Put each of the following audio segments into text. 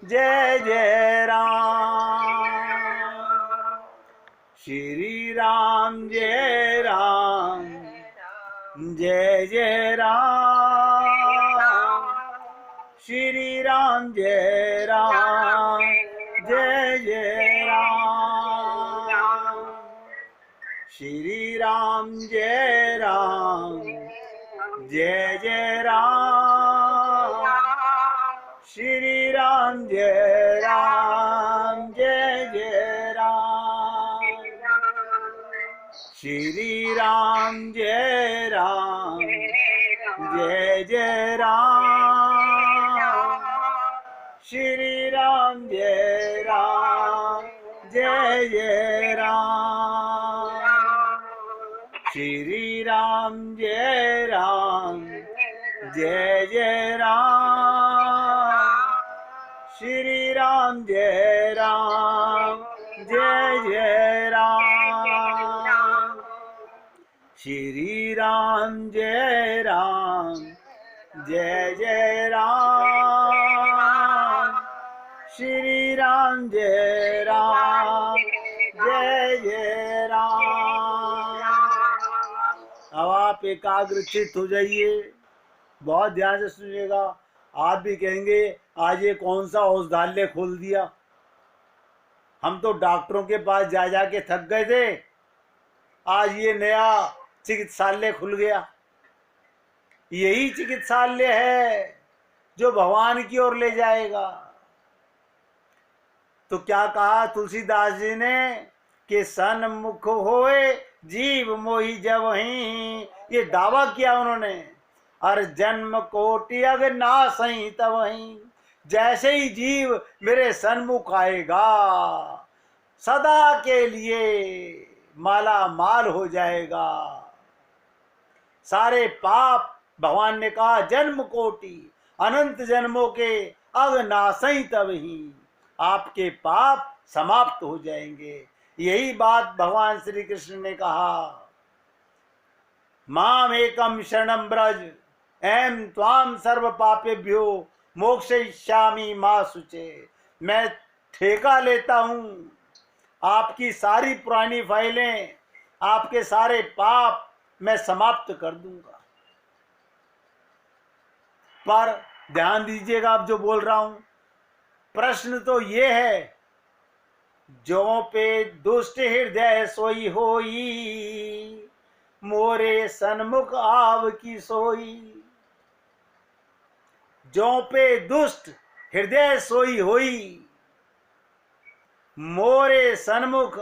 जय जय राम। श्री राम जय राम, जय जय राम। श्री राम जय राम, जय जय राम। श्री राम जय राम, जय जय राम। श्री राम जय राम, जय जय राम। श्री राम जय राम, जय जय राम। श्री राम जय राम, जय जय राम। श्री राम जय राम, जय जय राम। श्री राम जय राम, जय जय राम। श्री राम जय राम, जय जय राम। श्री राम जय राम, जय जय राम। अब आप एकाग्रचित हो जाइए, बहुत ध्यान से सुनिएगा। आप भी कहेंगे आज ये कौन सा औषधालय खोल दिया। हम तो डॉक्टरों के पास जा जा के थक गए थे, आज ये नया चिकित्सालय खुल गया। यही चिकित्सालय है जो भगवान की ओर ले जाएगा। तो क्या कहा तुलसीदास जी ने कि सन्मुख होए जीव मोहि जबहि, ये दावा किया उन्होंने। हर जन्म कोटि अग नासहि तबहि, जैसे ही जीव मेरे सन्मुख आएगा सदा के लिए माला माल हो जाएगा। सारे पाप, भगवान ने कहा जन्म कोटि, अनंत जन्मों के अग नासहि तबहि, आपके पाप समाप्त हो जाएंगे। यही बात भगवान श्री कृष्ण ने कहा, माम एकम शरणम ब्रज एम त्वाम सर्व पापेभ्यो मोक्षयिष्यामि मा शुचे। मैं ठेका लेता हूँ आपकी सारी पुरानी फाइलें, आपके सारे पाप मैं समाप्त कर दूंगा। पर ध्यान दीजिएगा अब जो बोल रहा हूं, प्रश्न तो ये है, जो पे दुष्ट हृदय सोई होई, मोरे सन्मुख आव की सोई। जो पे दुष्ट हृदय सोई होई, मोरे सन्मुख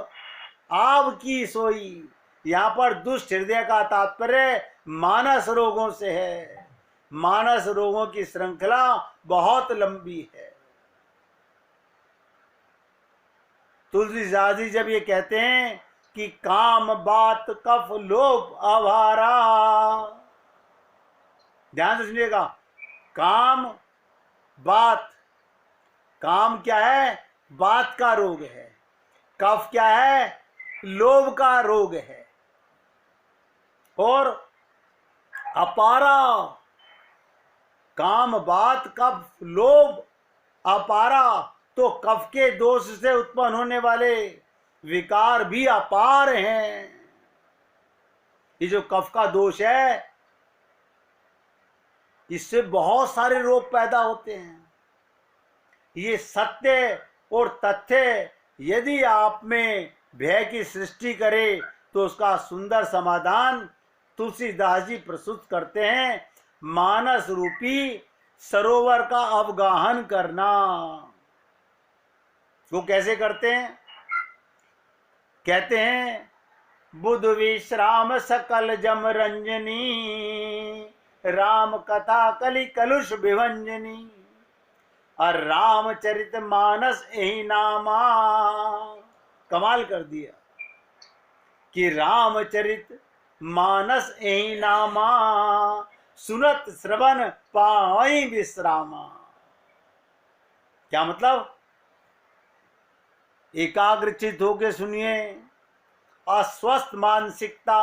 आव की सोई। यहां पर दुष्ट हृदय का तात्पर्य मानस रोगों से है। मानस रोगों की श्रृंखला बहुत लंबी है। तुलसीदास जी जब ये कहते हैं कि काम बात कफ लोभ आवारा, ध्यान से सुनिएगा, काम बात, काम क्या है? बात का रोग है। कफ क्या है? लोभ का रोग है। और अपारा, काम बात कफ लोभ अपारा, तो कफ के दोष से उत्पन्न होने वाले विकार भी अपार हैं। ये जो कफ का दोष है, इससे बहुत सारे रोग पैदा होते हैं। ये सत्य और तथ्य यदि आप में भय की सृष्टि करे तो उसका सुंदर समाधान तुलसीदास जी प्रस्तुत करते हैं। मानस रूपी सरोवर का अवगाहन करना। वो कैसे करते हैं? कहते हैं, बुध विश्राम सकल जम रंजनी, राम कथा कलि कलुष विभंजनी, और रामचरित मानस यही नामा। कमाल कर दिया कि रामचरित मानस यही नामा, सुनत श्रवण पावई विश्रामा। क्या मतलब? एकाग्रचित होके सुनिए। अस्वस्थ मानसिकता,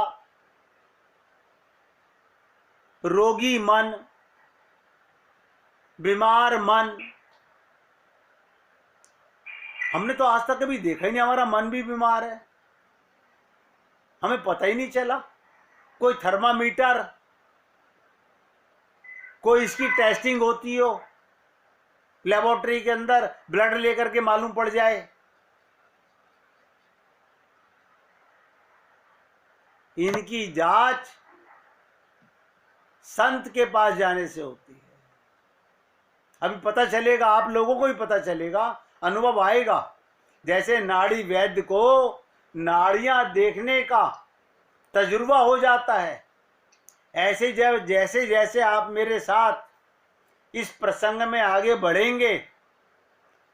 रोगी मन, बीमार मन, हमने तो आज तक कभी देखा ही नहीं, हमारा मन भी बीमार है, हमें पता ही नहीं चला। कोई थर्मामीटर, कोई इसकी टेस्टिंग होती हो लेबोरेटरी के अंदर, ब्लड लेकर के मालूम पड़ जाए। इनकी जांच संत के पास जाने से होती है। अभी पता चलेगा, आप लोगों को भी पता चलेगा, अनुभव आएगा। जैसे नाड़ी वैद्य को नाड़ियां देखने का तजुर्बा हो जाता है, ऐसे जब जैसे जैसे आप मेरे साथ इस प्रसंग में आगे बढ़ेंगे,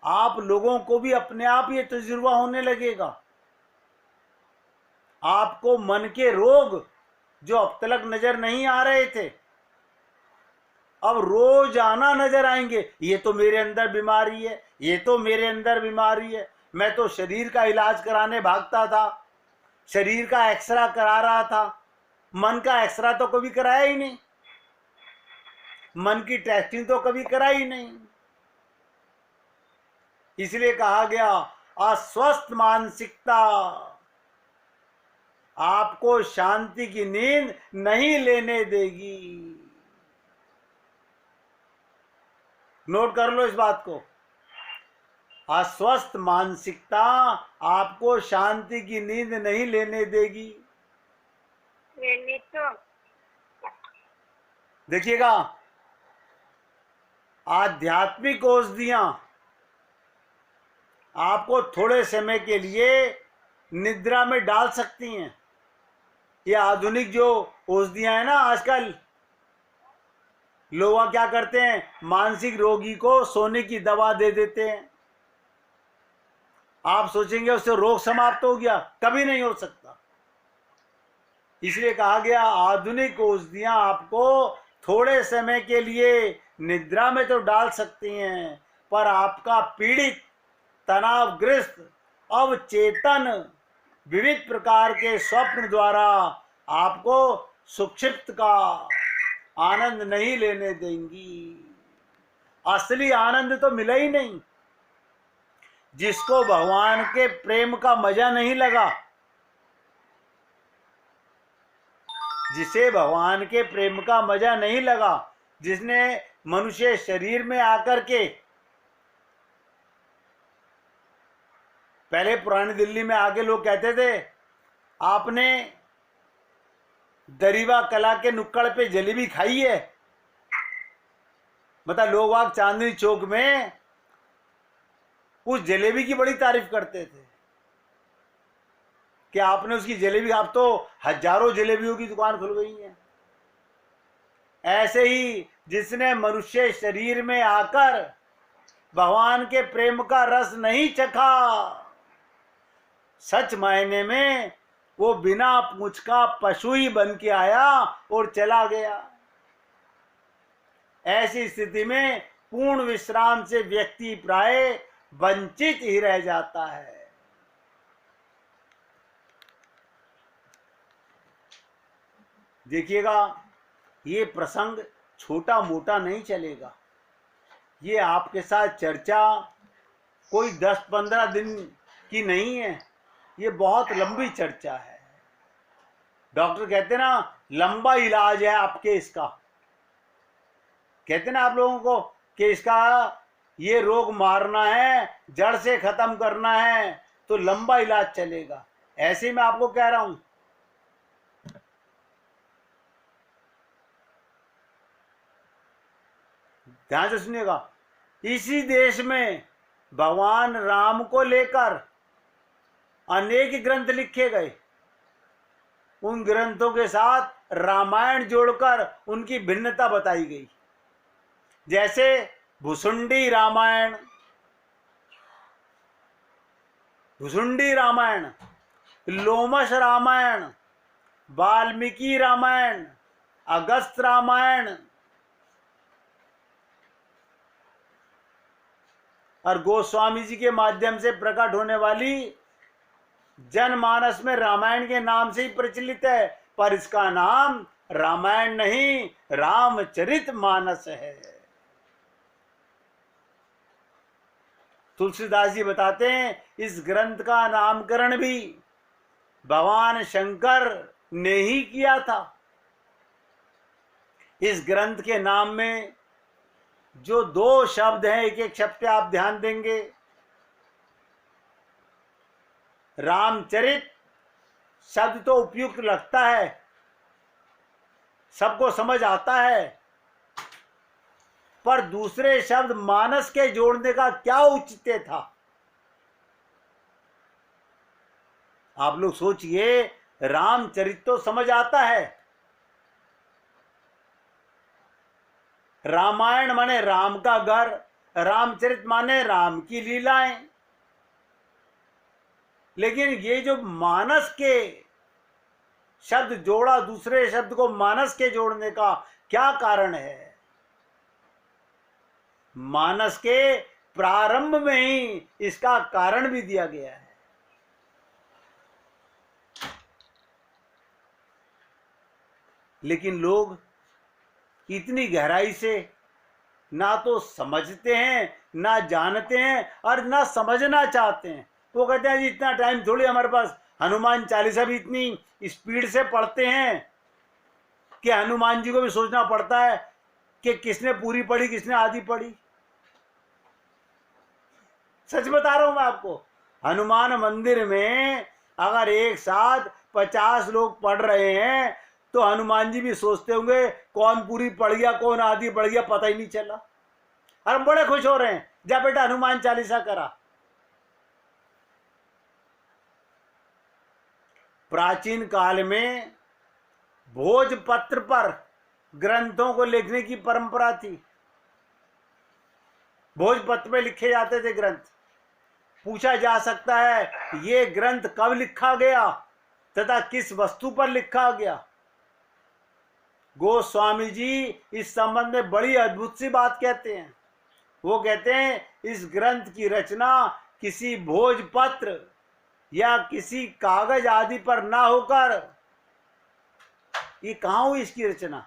आप लोगों को भी अपने आप ये तजुर्बा होने लगेगा। आपको मन के रोग जो अब तक नजर नहीं आ रहे थे, अब रोजाना नजर आएंगे। ये तो मेरे अंदर बीमारी है, ये तो मेरे अंदर बीमारी है। मैं तो शरीर का इलाज कराने भागता था, शरीर का एक्सरा करा रहा था, मन का एक्सरा तो कभी कराया ही नहीं, मन की टेस्टिंग तो कभी कराई नहीं। इसलिए कहा गया अस्वस्थ मानसिकता आपको शांति की नींद नहीं लेने देगी। नोट कर लो इस बात को, अस्वस्थ मानसिकता आपको शांति की नींद नहीं लेने देगी। तो देखिएगा, आध्यात्मिक औषधियां आपको थोड़े समय के लिए निद्रा में डाल सकती हैं। ये आधुनिक जो औषधियां हैं ना, आजकल लोग क्या करते हैं, मानसिक रोगी को सोने की दवा दे देते हैं। आप सोचेंगे उससे रोग समाप्त हो गया, कभी नहीं हो सकता। इसलिए कहा गया आधुनिक औषधियां आपको थोड़े समय के लिए निद्रा में तो डाल सकती हैं, पर आपका पीड़ित, तनावग्रस्त, अवचेतन विविध प्रकार के स्वप्न द्वारा आपको सुक्षिप्त का आनंद नहीं लेने देंगी। असली आनंद तो मिला ही नहीं। जिसको भगवान के प्रेम का मजा नहीं लगा, जिसे भगवान के प्रेम का मजा नहीं लगा, जिसने मनुष्य शरीर में आकर के, पहले पुरानी दिल्ली में आके लोग कहते थे आपने दरीबा कला के नुक्कड़ पे जलेबी खाई है। मतलब लोग आप चांदनी चौक में उस जलेबी की बड़ी तारीफ करते थे कि आपने उसकी जलेबी, आप तो हजारों जलेबियों की दुकान खुल गई है। ऐसे ही जिसने मनुष्य शरीर में आकर भगवान के प्रेम का रस नहीं चखा, सच मायने में वो बिना पूंछ का पशु ही बन के आया और चला गया। ऐसी स्थिति में पूर्ण विश्राम से व्यक्ति प्राय वंचित ही रह जाता है। देखिएगा, ये प्रसंग छोटा मोटा नहीं चलेगा। ये आपके साथ चर्चा कोई 10-15 दिन की नहीं है, ये बहुत लंबी चर्चा है। डॉक्टर कहते ना लंबा इलाज है आपके इसका, कहते ना आप लोगों को कि इसका ये रोग मारना है, जड़ से खत्म करना है तो लंबा इलाज चलेगा। ऐसे ही मैं आपको कह रहा हूं, ध्यान से सुनिएगा। इसी देश में भगवान राम को लेकर अनेक ग्रंथ लिखे गए। उन ग्रंथों के साथ रामायण जोड़कर उनकी भिन्नता बताई गई। जैसे भुसुंडी रामायण, लोमश रामायण, वाल्मीकि रामायण, अगस्त रामायण और गोस्वामी जी के माध्यम से प्रकट होने वाली जनमानस में रामायण के नाम से ही प्रचलित है, पर इसका नाम रामायण नहीं रामचरितमानस है। तुलसीदास जी बताते हैं इस ग्रंथ का नामकरण भी भगवान शंकर ने ही किया था। इस ग्रंथ के नाम में जो 2 शब्द हैं, एक एक शब्द पे आप ध्यान देंगे। रामचरित शब्द तो उपयुक्त लगता है, सबको समझ आता है, पर दूसरे शब्द मानस के जोड़ने का क्या औचित्य था? आप लोग सोचिए, रामचरित तो समझ आता है, रामायण माने राम का घर, रामचरित माने राम की लीलाएं, लेकिन ये जो मानस के शब्द जोड़ा, दूसरे शब्द को मानस के जोड़ने का क्या कारण है? मानस के प्रारंभ में ही इसका कारण भी दिया गया है। लेकिन लोग इतनी गहराई से ना तो समझते हैं, ना जानते हैं, और ना समझना चाहते हैं। वो कहते हैं जी इतना टाइम थोड़ी हमारे पास, हनुमान चालीसा भी इतनी स्पीड से पढ़ते हैं कि हनुमान जी को भी सोचना पड़ता है कि किसने पूरी पढ़ी, किसने आधी पढ़ी। सच बता रहा हूं मैं आपको, हनुमान मंदिर में अगर एक साथ 50 लोग पढ़ रहे हैं तो हनुमान जी भी सोचते होंगे कौन पूरी पढ़ गया, कौन आधी पढ़ गया, पता ही नहीं चला। और हम बड़े खुश हो रहे हैं, जा बेटा हनुमान चालीसा करा। प्राचीन काल में भोजपत्र पर ग्रंथों को लिखने की परंपरा थी। भोजपत्र में लिखे जाते थे ग्रंथ। पूछा जा सकता है ये ग्रंथ कब लिखा गया तथा किस वस्तु पर लिखा गया? गोस्वामी जी इस संबंध में बड़ी अद्भुत सी बात कहते हैं। वो कहते हैं इस ग्रंथ की रचना किसी भोजपत्र या किसी कागज आदि पर ना होकर, ये कहां हुई इसकी रचना?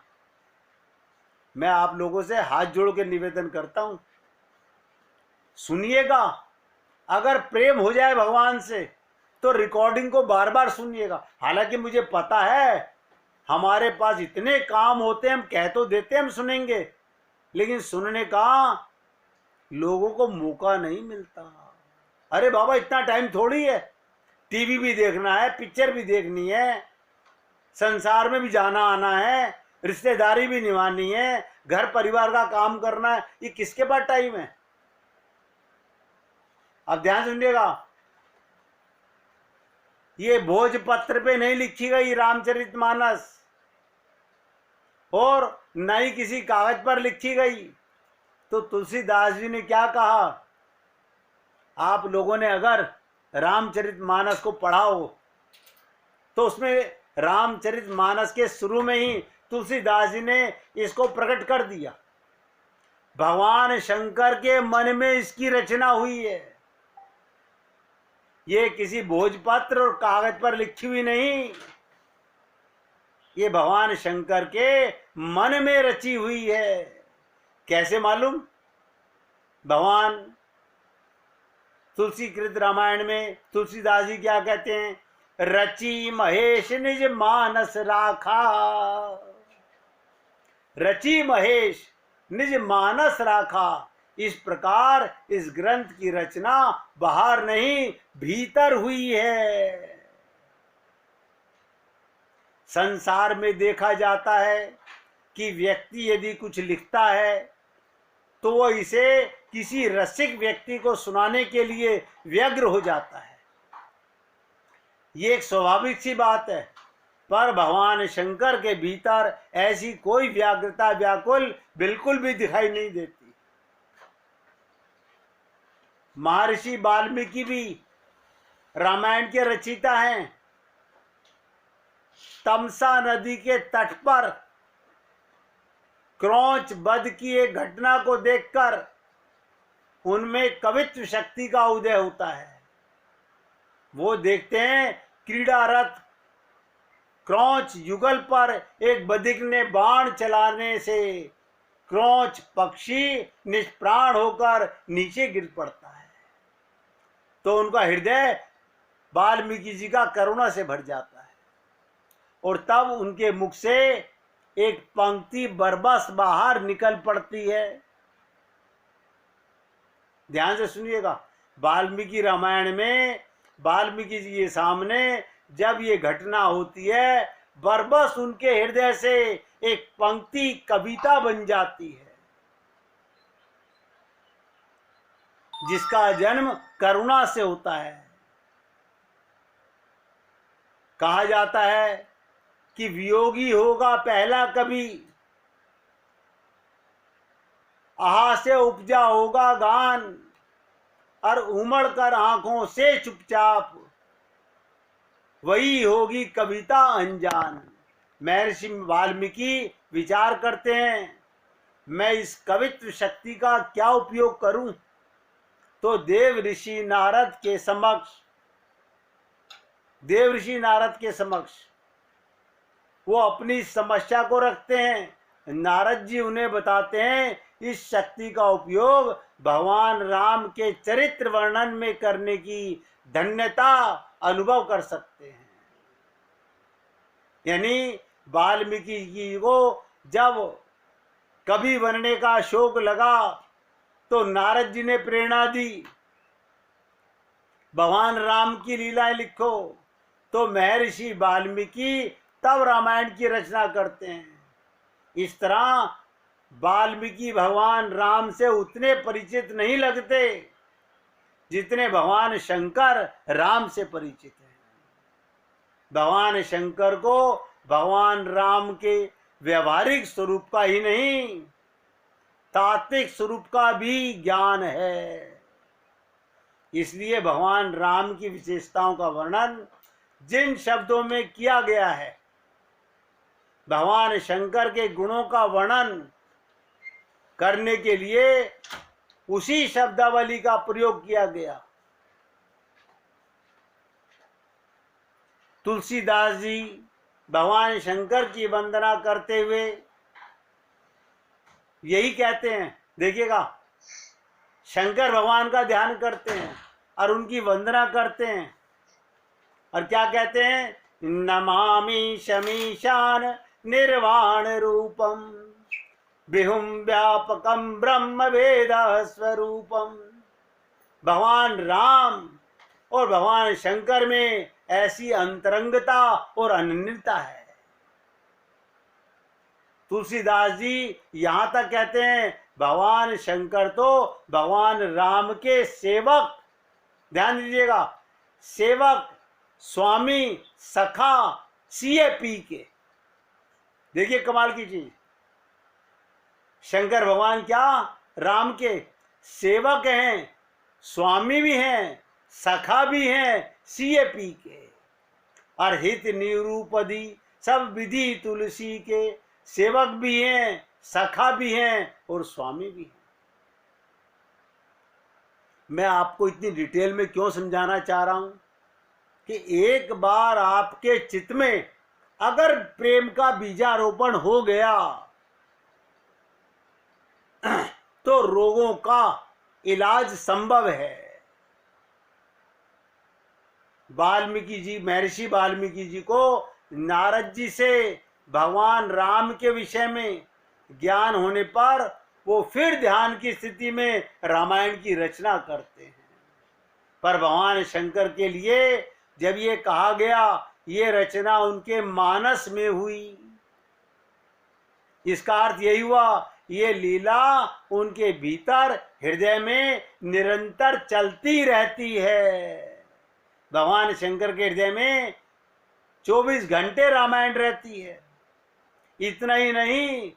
मैं आप लोगों से हाथ जोड़ के निवेदन करता हूं, सुनिएगा। अगर प्रेम हो जाए भगवान से तो रिकॉर्डिंग को बार बार सुनिएगा। हालांकि मुझे पता है हमारे पास इतने काम होते हैं, हम कह तो देते हैं हम सुनेंगे, लेकिन सुनने का लोगों को मौका नहीं मिलता। अरे बाबा इतना टाइम थोड़ी है, टीवी भी देखना है, पिक्चर भी देखनी है, संसार में भी जाना आना है, रिश्तेदारी भी निभानी है, घर परिवार का काम करना है, ये किसके पास टाइम है? अब ध्यान सुनिएगा, ये भोजपत्र पे नहीं लिखी गई रामचरितमानस, और न ही किसी कागज पर लिखी गई। तो तुलसीदास जी ने क्या कहा? आप लोगों ने अगर रामचरितमानस को पढ़ा हो तो उसमें रामचरितमानस के शुरू में ही तुलसीदास जी ने इसको प्रकट कर दिया। भगवान शंकर के मन में इसकी रचना हुई है। ये किसी भोजपत्र और कागज पर लिखी हुई नहीं, ये भगवान शंकर के मन में रची हुई है। कैसे मालूम? भगवान तुलसीकृत रामायण में तुलसीदास जी क्या कहते हैं? रची महेश निज मानस राखा, रची महेश निज मानस राखा। इस प्रकार इस ग्रंथ की रचना बाहर नहीं भीतर हुई है। संसार में देखा जाता है कि व्यक्ति यदि कुछ लिखता है तो वो इसे किसी रसिक व्यक्ति को सुनाने के लिए व्यग्र हो जाता है। ये एक स्वाभाविक सी बात है, पर भगवान शंकर के भीतर ऐसी कोई व्याग्रता व्याकुल बिल्कुल भी दिखाई नहीं देती। महर्षि वाल्मीकि भी रामायण के रचयिता हैं। तमसा नदी के तट पर क्रौंच वध की एक घटना को देखकर उनमें कवित्व शक्ति का उदय होता है। वो देखते हैं क्रीड़ारत क्रौंच युगल पर एक बधिक ने बाण चलाने से क्रौंच पक्षी निष्प्राण होकर नीचे गिर पड़ता है। तो उनका हृदय वाल्मीकि जी का करुणा से भर जाता है और तब उनके मुख से एक पंक्ति बरबस बाहर निकल पड़ती है। ध्यान से सुनिएगा, वाल्मीकि रामायण में वाल्मीकि जी के सामने जब ये घटना होती है, बरबस उनके हृदय से एक पंक्ति कविता बन जाती है, जिसका जन्म करुणा से होता है। कहा जाता है कि वियोगी होगा पहला कवि, आहा से उपजा होगा गान, और उमड़ कर आंखों से चुपचाप वही होगी कविता अनजान। महर्षि वाल्मीकि विचार करते हैं, मैं इस कवित्व शक्ति का क्या उपयोग करूं? तो देव ऋषि नारद के समक्ष वो अपनी समस्या को रखते हैं। नारद जी उन्हें बताते हैं, इस शक्ति का उपयोग भगवान राम के चरित्र वर्णन में करने की धन्यता अनुभव कर सकते हैं। यानी वाल्मीकि जी को जब कवि बनने का शौक लगा तो नारद जी ने प्रेरणा दी, भगवान राम की लीलाएं लिखो। तो महर्षि वाल्मीकि तब रामायण की रचना करते हैं। इस तरह वाल्मीकि भगवान राम से उतने परिचित नहीं लगते जितने भगवान शंकर राम से परिचित हैं। भगवान शंकर को भगवान राम के व्यवहारिक स्वरूप का ही नहीं, तात्विक स्वरूप का भी ज्ञान है। इसलिए भगवान राम की विशेषताओं का वर्णन जिन शब्दों में किया गया है, भगवान शंकर के गुणों का वर्णन करने के लिए उसी शब्दावली का प्रयोग किया गया। तुलसीदास जी भगवान शंकर की वंदना करते हुए यही कहते हैं, देखिएगा, शंकर भगवान का ध्यान करते हैं और उनकी वंदना करते हैं, और क्या कहते हैं? नमामि शमीशान निर्वाण रूपम विहुम व्यापकम ब्रह्म वेद स्वरूपम। भगवान राम और भगवान शंकर में ऐसी अंतरंगता और अनन्यता है। तुलसीदास जी यहां तक कहते हैं, भगवान शंकर तो भगवान राम के सेवक, ध्यान दीजिएगा, सेवक, स्वामी, सखा, सीएपी के। देखिए कमाल की चीज, शंकर भगवान क्या राम के सेवक हैं, स्वामी भी हैं, सखा भी हैं, सीएपी के, और हित निरूपदी सब विधि तुलसी के सेवक भी हैं, सखा भी हैं और स्वामी भी हैं। मैं आपको इतनी डिटेल में क्यों समझाना चाह रहा हूं कि एक बार आपके चित्त में अगर प्रेम का बीजारोपण हो गया तो रोगों का इलाज संभव है। वाल्मीकि जी, महर्षि वाल्मीकि जी को नारद जी से भगवान राम के विषय में ज्ञान होने पर वो फिर ध्यान की स्थिति में रामायण की रचना करते हैं। पर भगवान शंकर के लिए जब ये कहा गया, ये रचना उनके मानस में हुई, इसका अर्थ यही हुआ, ये लीला उनके भीतर हृदय में निरंतर चलती रहती है। भगवान शंकर के हृदय में 24 घंटे रामायण रहती है। इतना ही नहीं,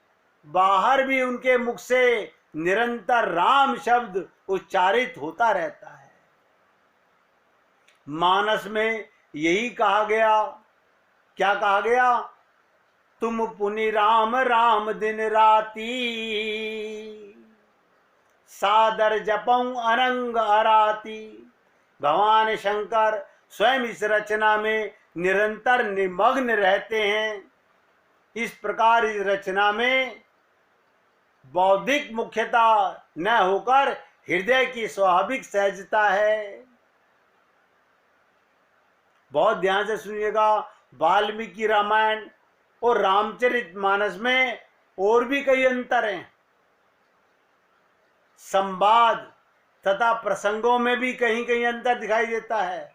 बाहर भी उनके मुख से निरंतर राम शब्द उच्चारित होता रहता है। मानस में यही कहा गया, क्या कहा गया? तुम पुनि राम राम दिन राती, सादर जपऊं अनंग अराती। भगवान शंकर स्वयं इस रचना में निरंतर निमग्न रहते हैं। इस प्रकार इस रचना में बौद्धिक मुख्यता न होकर हृदय की स्वाभाविक सहजता है। बहुत ध्यान से सुनिएगा, वाल्मीकि रामायण और रामचरितमानस में और भी कई अंतर हैं। संवाद तथा प्रसंगों में भी कहीं कहीं अंतर दिखाई देता है।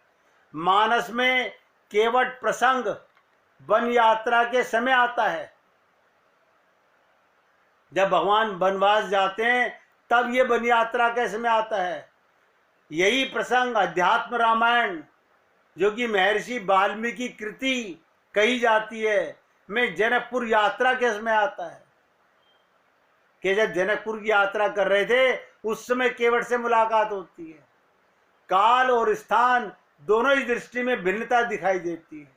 मानस में केवल प्रसंग वन यात्रा के समय आता है, जब भगवान वनवास जाते हैं तब ये वन यात्रा के समय आता है। यही प्रसंग अध्यात्म रामायण, जो कि महर्षि वाल्मीकि कृति कही जाती है, में जनकपुर यात्रा के समय आता है कि जब जनकपुर की यात्रा कर रहे थे उस समय केवट से मुलाकात होती है। काल और स्थान दोनों ही दृष्टि में भिन्नता दिखाई देती है।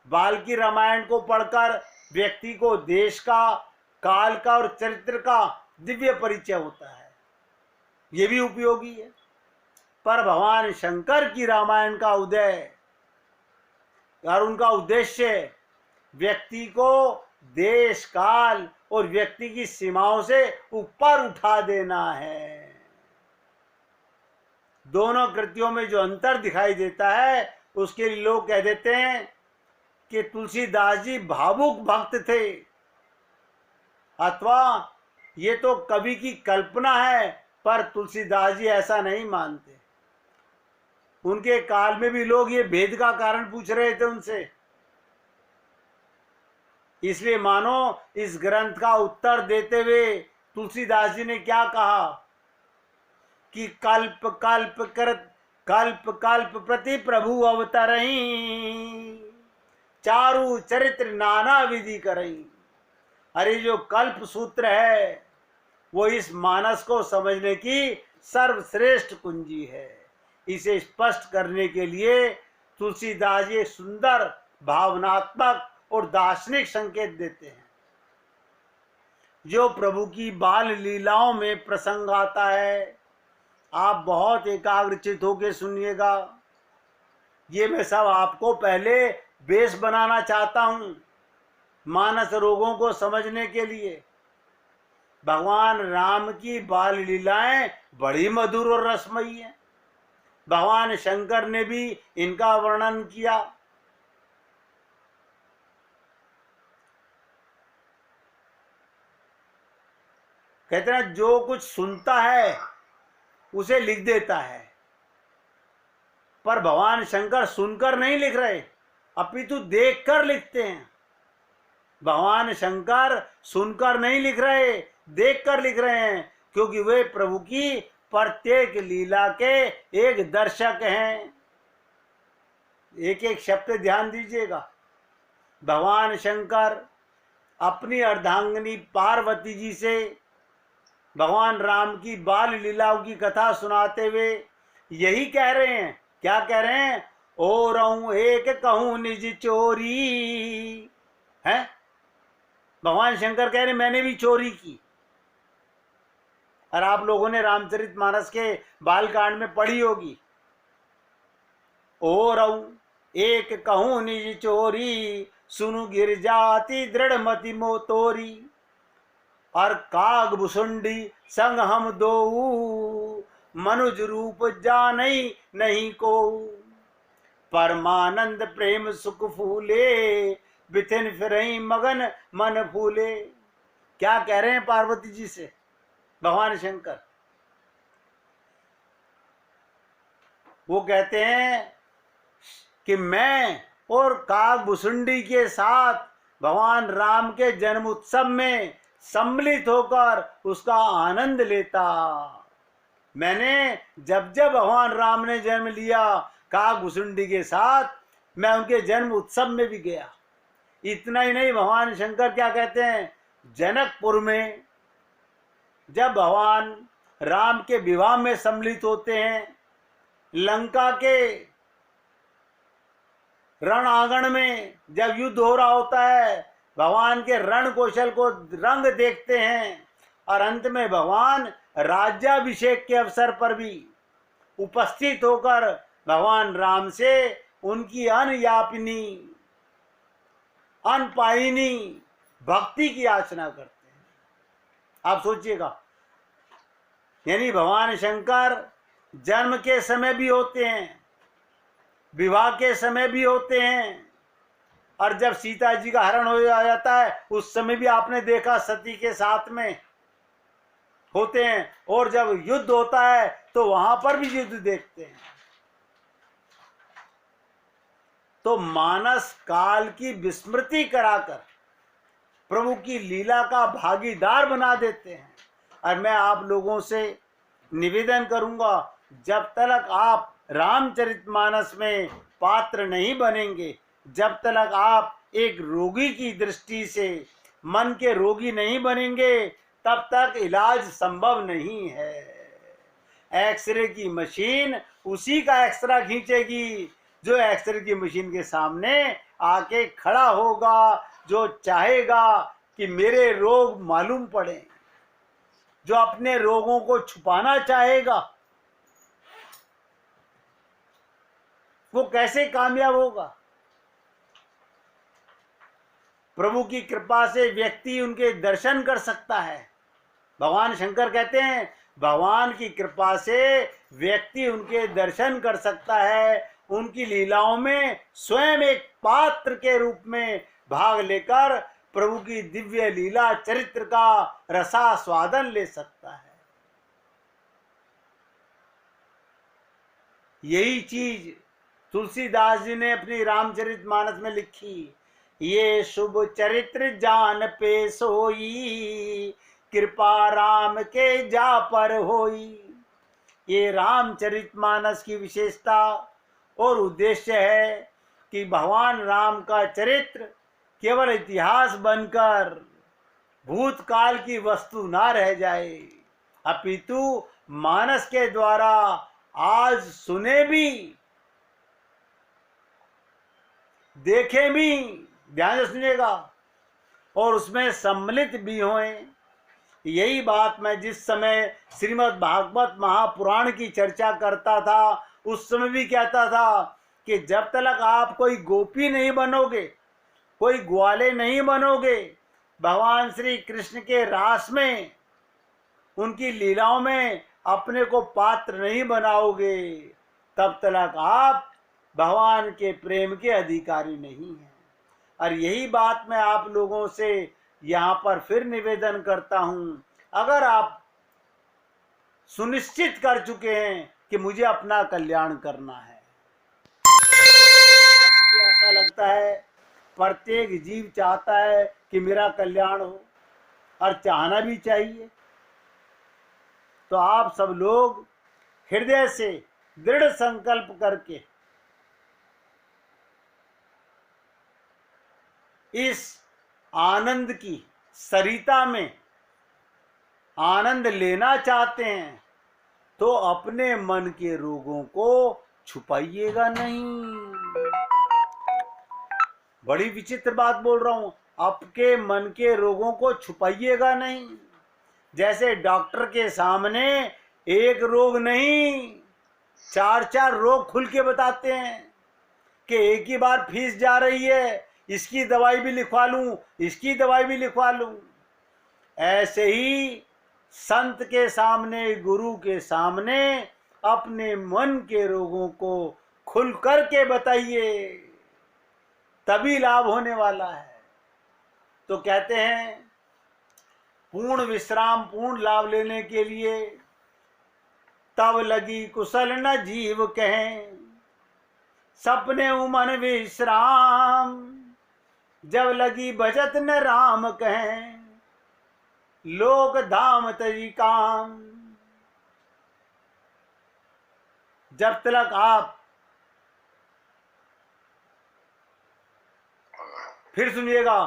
वाल्मीकि रामायण को पढ़कर व्यक्ति को देश का, काल का और चरित्र का दिव्य परिचय होता है, ये भी उपयोगी है। पर भगवान शंकर की रामायण का उदय और उनका उद्देश्य व्यक्ति को देश, काल और व्यक्ति की सीमाओं से ऊपर उठा देना है। दोनों कृतियों में जो अंतर दिखाई देता है उसके लिए लोग कह देते हैं कि तुलसीदास जी भावुक भक्त थे, अथवा ये तो कवि की कल्पना है, पर तुलसीदास जी ऐसा नहीं मानते। उनके काल में भी लोग ये भेद का कारण पूछ रहे थे उनसे। इसलिए मानो इस ग्रंथ का उत्तर देते हुए तुलसीदास जी ने क्या कहा कि कल्प कल्प करत कल्प कल्प प्रति प्रभु अवतरई, चारु चरित्र नाना विधि करई। अरे जो कल्प सूत्र है वो इस मानस को समझने की सर्वश्रेष्ठ कुंजी है। इसे स्पष्ट करने के लिए तुलसीदास जी सुंदर भावनात्मक और दार्शनिक संकेत देते हैं। जो प्रभु की बाल लीलाओं में प्रसंग आता है, आप बहुत एकाग्रचित होकर सुनिएगा। ये मैं सब आपको पहले बेस बनाना चाहता हूं मानस रोगों को समझने के लिए। भगवान राम की बाल लीलाएं बड़ी मधुर और रसमयी हैं। भगवान शंकर ने भी इनका वर्णन किया। कहते हैं जो कुछ सुनता है उसे लिख देता है, पर भगवान शंकर सुनकर नहीं लिख रहे, अपितु देखकर लिखते हैं। भगवान शंकर सुनकर नहीं लिख रहे, देखकर लिख रहे हैं, क्योंकि वे प्रभु की प्रत्येक लीला के एक दर्शक हैं। एक एक शब्द ध्यान दीजिएगा। भगवान शंकर अपनी अर्धांगिनी पार्वती जी से भगवान राम की बाल लीलाओं की कथा सुनाते हुए यही कह रहे हैं। क्या कह रहे हैं? ओ रहूं एक कहूं निज चोरी है। भगवान शंकर कह रहे मैंने भी चोरी की। और आप लोगों ने रामचरितमानस के बालकांड में पढ़ी होगी। ओ रहूं एक कहूं निज चोरी, सुनु गिर जाति दृढ़ मति मोतोरी। और काग भुसुंडी संग हम दो, मनुज रूप जानई नहीं को। परमानंद प्रेम सुख फूले, बिथिन फिरई मगन मन फूले। क्या कह रहे हैं पार्वती जी से भगवान शंकर? वो कहते हैं कि मैं और काग भुसुंडी के साथ भगवान राम के जन्म उत्सव में सम्मिलित होकर उसका आनंद लेता। मैंने जब जब भगवान राम ने जन्म लिया काग भुसुंडी के साथ, मैं उनके जन्म उत्सव में भी गया। इतना ही नहीं, भगवान शंकर क्या कहते हैं? जनकपुर में जब भगवान राम के विवाह में सम्मिलित होते हैं, लंका के रण आंगन में जब युद्ध हो रहा होता है, भगवान के रण कौशल को रंग देखते हैं। और अंत में भगवान राज्याभिषेक के अवसर पर भी उपस्थित होकर भगवान राम से उनकी अनयापनी अनपायनी भक्ति की याचना करते हैं। आप सोचिएगा, यानी भगवान शंकर जन्म के समय भी होते हैं, विवाह के समय भी होते हैं, और जब सीता जी का हरण हो जाता है उस समय भी आपने देखा सती के साथ में होते हैं, और जब युद्ध होता है तो वहां पर भी युद्ध देखते हैं। तो मानस काल की विस्मृति कराकर प्रभु की लीला का भागीदार बना देते हैं। और मैं आप लोगों से निवेदन करूंगा, जब तक आप रामचरितमानस में पात्र नहीं बनेंगे, जब तक आप एक रोगी की दृष्टि से मन के रोगी नहीं बनेंगे, तब तक इलाज संभव नहीं है। एक्सरे की मशीन उसी का एक्सरा खींचेगी जो एक्सरे की मशीन के सामने आके खड़ा होगा, जो चाहेगा कि मेरे रोग मालूम पड़े, जो अपने रोगों को छुपाना चाहेगा, वो कैसे कामयाब होगा? प्रभु की कृपा से व्यक्ति उनके दर्शन कर सकता है। भगवान शंकर कहते हैं भगवान की कृपा से व्यक्ति उनके दर्शन कर सकता है, उनकी लीलाओं में स्वयं एक पात्र के रूप में भाग लेकर प्रभु की दिव्य लीला चरित्र का रसास्वादन ले सकता है। यही चीज तुलसीदास जी ने अपनी रामचरितमानस में लिखी। ये शुभ चरित्र जान पे सोई, कृपा राम के जा पर होई। ये रामचरितमानस की विशेषता और उद्देश्य है कि भगवान राम का चरित्र केवल इतिहास बनकर भूतकाल की वस्तु ना रह जाए, अपितु मानस के द्वारा आज सुने भी देखे भी, ध्यान से सुनिएगा, और उसमें सम्मिलित भी हों। यही बात मैं जिस समय श्रीमद् भागवत महापुराण की चर्चा करता था उस समय भी कहता था कि जब तक आप कोई गोपी नहीं बनोगे, कोई ग्वाले नहीं बनोगे, भगवान श्री कृष्ण के रास में, उनकी लीलाओं में अपने को पात्र नहीं बनाओगे, तब तक आप भगवान के प्रेम के अधिकारी नहीं हैं। और यही बात मैं आप लोगों से यहाँ पर फिर निवेदन करता हूँ, अगर आप सुनिश्चित कर चुके हैं कि मुझे अपना कल्याण करना है, मुझे ऐसा लगता है प्रत्येक जीव चाहता है कि मेरा कल्याण हो, और चाहना भी चाहिए, तो आप सब लोग हृदय से दृढ़ संकल्प करके इस आनंद की सरिता में आनंद लेना चाहते हैं तो अपने मन के रोगों को छुपाइएगा नहीं। बड़ी विचित्र बात बोल रहा हूं, आपके मन के रोगों को छुपाइएगा नहीं। जैसे डॉक्टर के सामने एक रोग नहीं, चार चार रोग खुल के बताते हैं कि एक ही बार फीस जा रही है, इसकी दवाई भी लिखवा लूं, इसकी दवाई भी लिखवा लूं। ऐसे ही संत के सामने, गुरु के सामने अपने मन के रोगों को खुल करके बताइए, तभी लाभ होने वाला है। तो कहते हैं पूर्ण विश्राम, पूर्ण लाभ लेने के लिए तब लगी कुशल न जीव कहें, सपने उमन विश्राम, जब लगी भजत न राम कहें, लोक धाम तजी काम। जब तक आप, फिर सुनिएगा,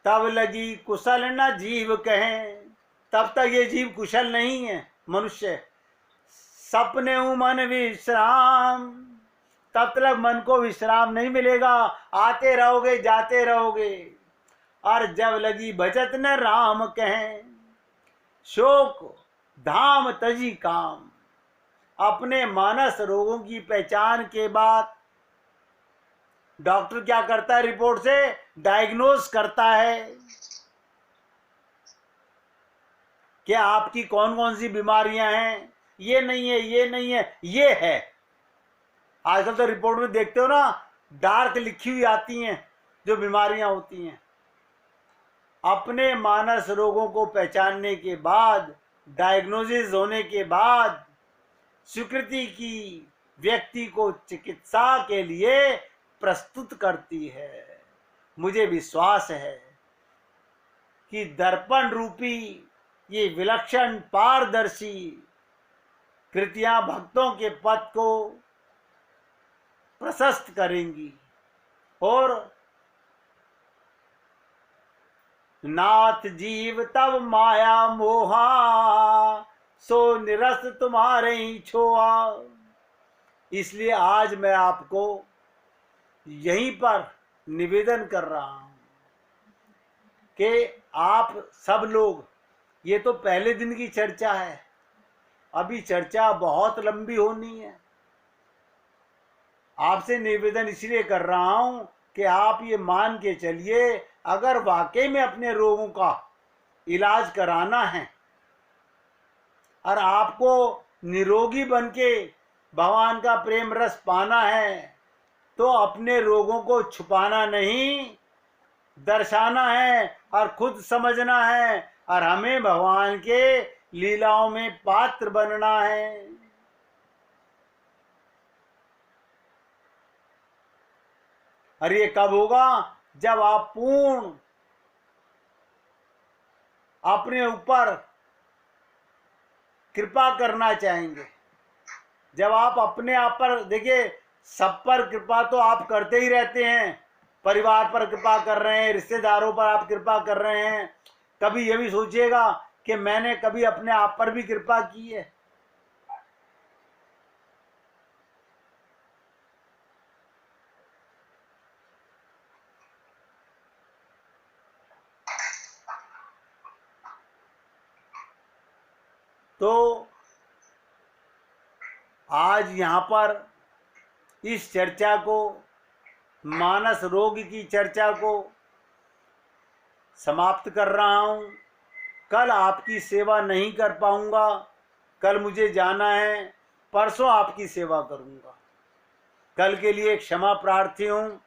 तब लगी कुशल न जीव कहें, तब तक ये जीव कुशल नहीं है मनुष्य। सपने मन विश्राम, तब तक मन को विश्राम नहीं मिलेगा, आते रहोगे जाते रहोगे। और जब लगी भजत न राम कहें, शोक धाम तजी काम। अपने मानस रोगों की पहचान के बाद डॉक्टर क्या करता है, रिपोर्ट से डायग्नोज करता है कि आपकी कौन कौन सी बीमारियां हैं। ये नहीं है, ये नहीं है, ये है। आजकल तो रिपोर्ट में देखते हो ना, डार्क लिखी हुई आती हैं जो बीमारियां होती हैं। अपने मानस रोगों को पहचानने के बाद, डायग्नोसिस होने के बाद स्वीकृति की व्यक्ति को चिकित्सा के लिए प्रस्तुत करती है। मुझे विश्वास है कि दर्पण रूपी ये विलक्षण पारदर्शी कृतियां भक्तों के पथ को प्रशस्त करेंगी और नाथ जीव तब माया मोहा, सो निरस्त तुम्हारे ही छोआ। इसलिए आज मैं आपको यहीं पर निवेदन कर रहा हूं कि आप सब लोग, ये तो पहले दिन की चर्चा है, अभी चर्चा बहुत लंबी होनी है। आपसे निवेदन इसलिए कर रहा हूं कि आप ये मान के चलिए, अगर वाकई में अपने रोगों का इलाज कराना है और आपको निरोगी बनके भगवान का प्रेम रस पाना है, तो अपने रोगों को छुपाना नहीं, दर्शाना है और खुद समझना है, और हमें भगवान के लीलाओं में पात्र बनना है। और ये कब होगा? जब आप पूर्ण अपने ऊपर कृपा करना चाहेंगे। जब आप अपने आप पर, देखिए, सब पर कृपा तो आप करते ही रहते हैं, परिवार पर कृपा कर रहे हैं, रिश्तेदारों पर आप कृपा कर रहे हैं। कभी ये भी सोचिएगा कि मैंने कभी अपने आप पर भी कृपा की है। तो आज यहाँ पर इस चर्चा को, मानस रोग की चर्चा को समाप्त कर रहा हूँ। कल आपकी सेवा नहीं कर पाऊँगा, कल मुझे जाना है, परसों आपकी सेवा करूँगा। कल के लिए क्षमा प्रार्थी हूँ।